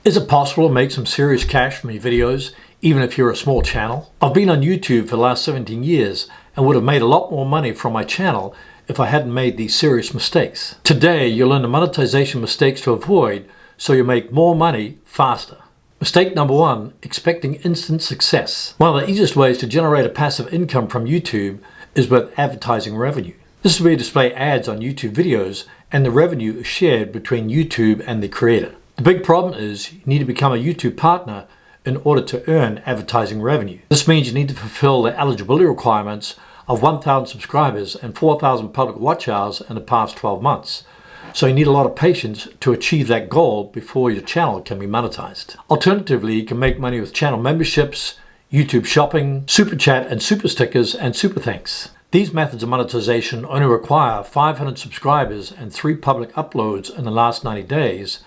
Is it possible to make some serious cash from your videos, even if you're a small channel? I've been on YouTube for the last 17 years and would have made a lot more money from my channel if I hadn't made these serious mistakes. Today, you'll learn the monetization mistakes to avoid so you make more money faster. Mistake number 1, expecting instant success. One of the easiest ways to generate a passive income from YouTube is with advertising revenue. This is where you display ads on YouTube videos and the revenue is shared between YouTube and the creator. The big problem is you need to become a YouTube partner in order to earn advertising revenue. This means you need to fulfill the eligibility requirements of 1,000 subscribers and 4,000 public watch hours in the past 12 months. So you need a lot of patience to achieve that goal before your channel can be monetized. Alternatively, you can make money with channel memberships, YouTube shopping, super chat and super stickers and super thanks. These methods of monetization only require 500 subscribers and 3 public uploads in the last 90 days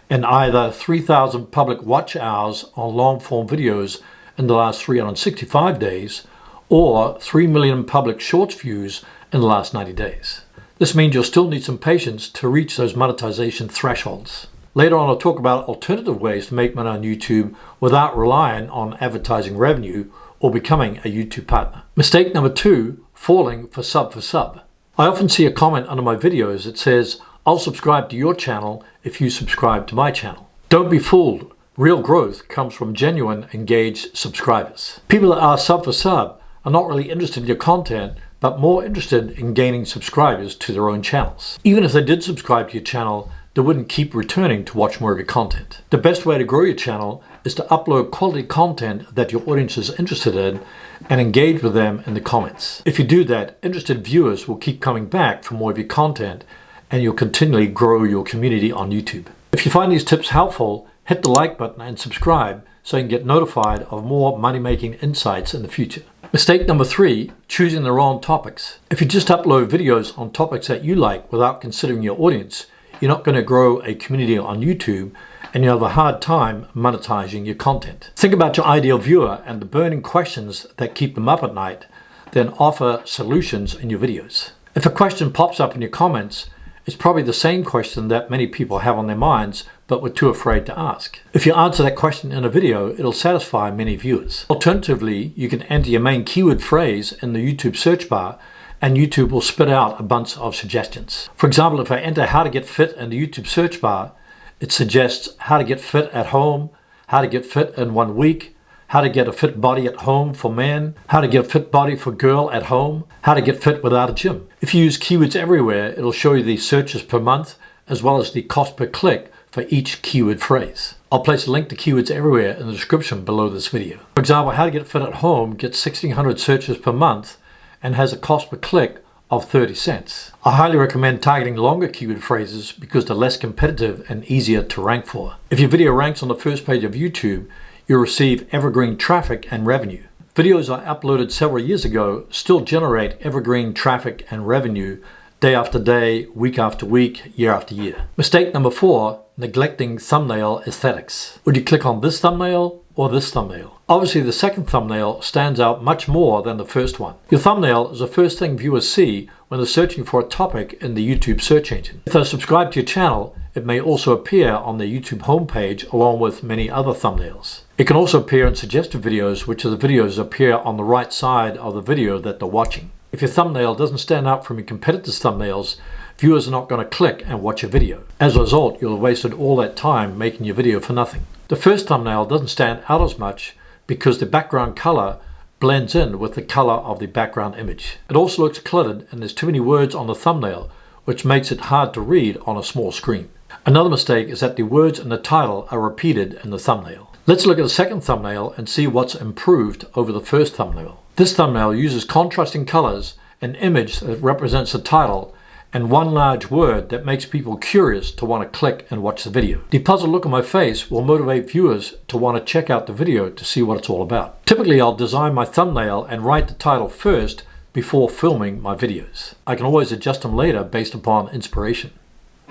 and either 3,000 public watch hours on long form videos in the last 365 days or 3 million public shorts views in the last 90 days. This means you'll still need some patience to reach those monetization thresholds. Later on, I'll talk about alternative ways to make money on YouTube without relying on advertising revenue or becoming a YouTube partner. Mistake number 2, falling for sub. I often see a comment under my videos that says, "I'll subscribe to your channel if you subscribe to my channel." Don't be fooled. Real growth comes from genuine, engaged subscribers. People that are sub for sub are not really interested in your content, but more interested in gaining subscribers to their own channels. Even if they did subscribe to your channel, they wouldn't keep returning to watch more of your content. The best way to grow your channel is to upload quality content that your audience is interested in and engage with them in the comments. If you do that, interested viewers will keep coming back for more of your content and you'll continually grow your community on YouTube. If you find these tips helpful, hit the like button and subscribe so you can get notified of more money-making insights in the future. Mistake number 3, choosing the wrong topics. If you just upload videos on topics that you like without considering your audience, you're not going to grow a community on YouTube and you'll have a hard time monetizing your content. Think about your ideal viewer and the burning questions that keep them up at night, then offer solutions in your videos. If a question pops up in your comments, it's probably the same question that many people have on their minds but were too afraid to ask. If you answer that question in a video, it'll satisfy many viewers. Alternatively, you can enter your main keyword phrase in the YouTube search bar and YouTube will spit out a bunch of suggestions. For example, if I enter how to get fit in the YouTube search bar, it suggests how to get fit at home, how to get fit in 1 week, how to get a fit body at home for men, how to get a fit body for girl at home, how to get fit without a gym. If you use keywords everywhere, it'll show you the searches per month as well as the cost per click for each keyword phrase. I'll place a link to keywords everywhere in the description below this video. For example, how to get fit at home gets 1,600 searches per month and has a cost per click of 30 cents. I highly recommend targeting longer keyword phrases because they're less competitive and easier to rank for. If your video ranks on the first page of YouTube, you'll receive evergreen traffic and revenue. Videos I uploaded several years ago still generate evergreen traffic and revenue day after day, week after week, year after year. Mistake number 4, neglecting thumbnail aesthetics. Would you click on this thumbnail or this thumbnail? Obviously, the second thumbnail stands out much more than the first one. Your thumbnail is the first thing viewers see when they're searching for a topic in the YouTube search engine. If they're subscribed to your channel, it may also appear on the YouTube homepage along with many other thumbnails. It can also appear in suggested videos, which are the videos that appear on the right side of the video that they're watching. If your thumbnail doesn't stand out from your competitors' thumbnails, viewers are not going to click and watch your video. As a result, you'll have wasted all that time making your video for nothing. The first thumbnail doesn't stand out as much because the background color blends in with the color of the background image. It also looks cluttered and there's too many words on the thumbnail, which makes it hard to read on a small screen. Another mistake is that the words in the title are repeated in the thumbnail. Let's look at the second thumbnail and see what's improved over the first thumbnail. This thumbnail uses contrasting colors, an image that represents the title, and one large word that makes people curious to want to click and watch the video. The puzzled look on my face will motivate viewers to want to check out the video to see what it's all about. Typically, I'll design my thumbnail and write the title first before filming my videos. I can always adjust them later based upon inspiration.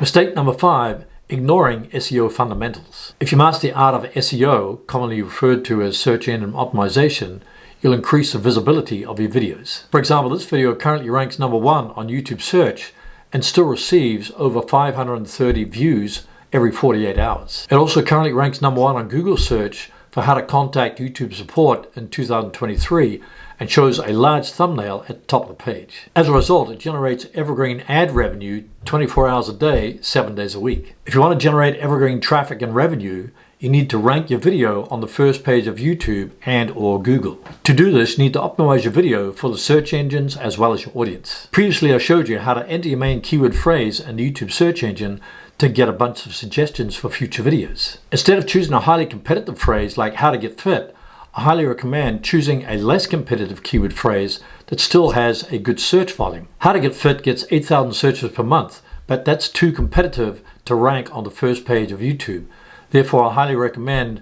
Mistake number 5, ignoring SEO fundamentals. If you master the art of SEO, commonly referred to as search engine optimization, you'll increase the visibility of your videos. For example, this video currently ranks number 1 on YouTube search and still receives over 530 views every 48 hours. It also currently ranks #1 on Google search for how to contact YouTube support in 2023 and shows a large thumbnail at the top of the page. As a result, it generates evergreen ad revenue 24 hours a day, 7 days a week. If you want to generate evergreen traffic and revenue, you need to rank your video on the first page of YouTube and/or Google. To do this, you need to optimize your video for the search engines as well as your audience. Previously, I showed you how to enter your main keyword phrase in the YouTube search engine to get a bunch of suggestions for future videos. Instead of choosing a highly competitive phrase like how to get fit, I highly recommend choosing a less competitive keyword phrase that still has a good search volume. How to get fit gets 8,000 searches per month, but that's too competitive to rank on the first page of YouTube. Therefore, I highly recommend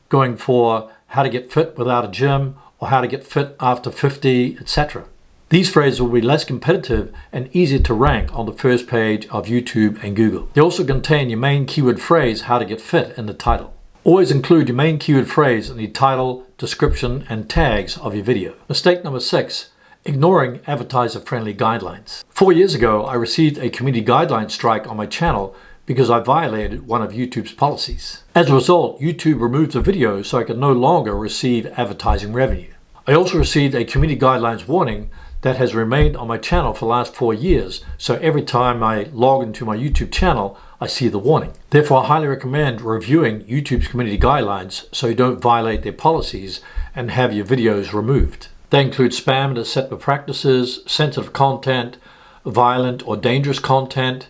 going for how to get fit without a gym or how to get fit after 50, etc. These phrases will be less competitive and easier to rank on the first page of YouTube and Google. They also contain your main keyword phrase, how to get fit, in the title. Always include your main keyword phrase in the title, description, and tags of your video. Mistake number 6, ignoring advertiser-friendly guidelines. 4 years ago, I received a community guideline strike on my channel because I violated one of YouTube's policies. As a result, YouTube removed the video so I could no longer receive advertising revenue. I also received a community guidelines warning that has remained on my channel for the last 4 years, so every time I log into my YouTube channel, I see the warning. Therefore, I highly recommend reviewing YouTube's community guidelines so you don't violate their policies and have your videos removed. They include spam and deceptive practices, sensitive content, violent or dangerous content,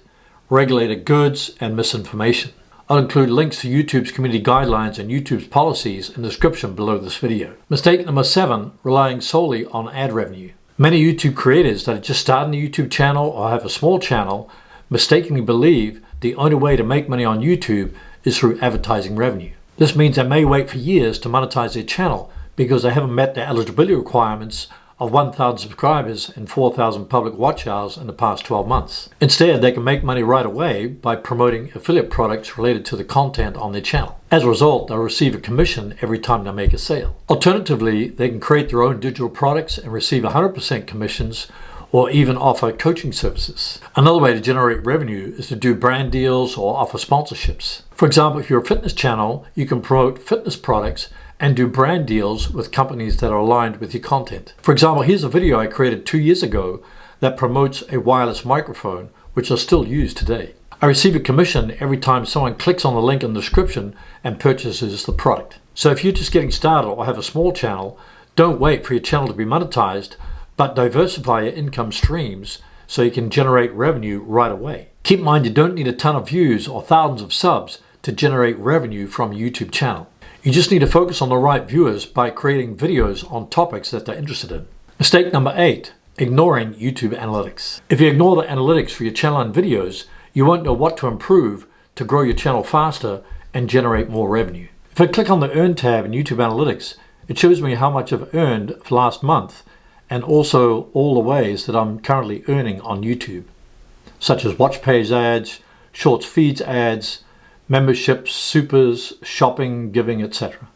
regulated goods, and misinformation. I'll include links to YouTube's community guidelines and YouTube's policies in the description below this video. Mistake number 7, relying solely on ad revenue. Many YouTube creators that are just starting a YouTube channel or have a small channel mistakenly believe the only way to make money on YouTube is through advertising revenue. This means they may wait for years to monetize their channel because they haven't met the eligibility requirements of 1,000 subscribers and 4,000 public watch hours in the past 12 months. Instead, they can make money right away by promoting affiliate products related to the content on their channel. As a result, they'll receive a commission every time they make a sale. Alternatively, they can create their own digital products and receive 100% commissions or even offer coaching services. Another way to generate revenue is to do brand deals or offer sponsorships. For example, if you're a fitness channel, you can promote fitness products and do brand deals with companies that are aligned with your content. For example, here's a video I created 2 years ago that promotes a wireless microphone, which I still use today. I receive a commission every time someone clicks on the link in the description and purchases the product. So if you're just getting started or have a small channel, don't wait for your channel to be monetized, but diversify your income streams so you can generate revenue right away. Keep in mind, you don't need a ton of views or thousands of subs to generate revenue from a YouTube channel. You just need to focus on the right viewers by creating videos on topics that they're interested in. Mistake number 8, ignoring YouTube analytics. If you ignore the analytics for your channel and videos, you won't know what to improve to grow your channel faster and generate more revenue. If I click on the Earn tab in YouTube Analytics, it shows me how much I've earned for last month and also all the ways that I'm currently earning on YouTube, such as watch page ads, shorts feeds ads, memberships, supers, shopping, giving, etc.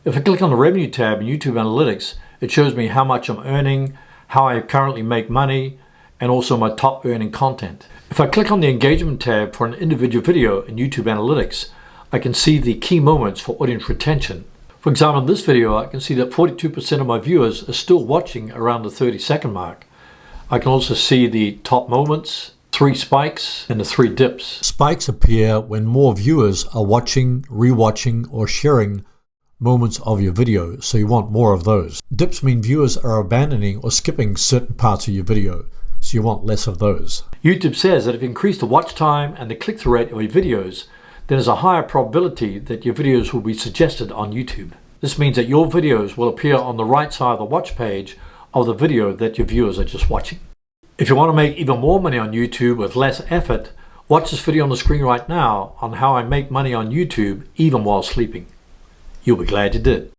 If I click on the Revenue tab in YouTube Analytics, it shows me how much I'm earning, how I currently make money, and also my top earning content. If I click on the Engagement tab for an individual video in YouTube Analytics, I can see the key moments for audience retention. For example, in this video, I can see that 42% of my viewers are still watching around the 30-second mark. I can also see the top moments, 3 spikes, and the 3 dips. Spikes appear when more viewers are watching, rewatching, or sharing moments of your video, so you want more of those. Dips mean viewers are abandoning or skipping certain parts of your video, so you want less of those. YouTube says that if you increase the watch time and the click-through rate of your videos, then there's a higher probability that your videos will be suggested on YouTube. This means that your videos will appear on the right side of the watch page of the video that your viewers are just watching. If you want to make even more money on YouTube with less effort, watch this video on the screen right now on how I make money on YouTube even while sleeping. You'll be glad you did.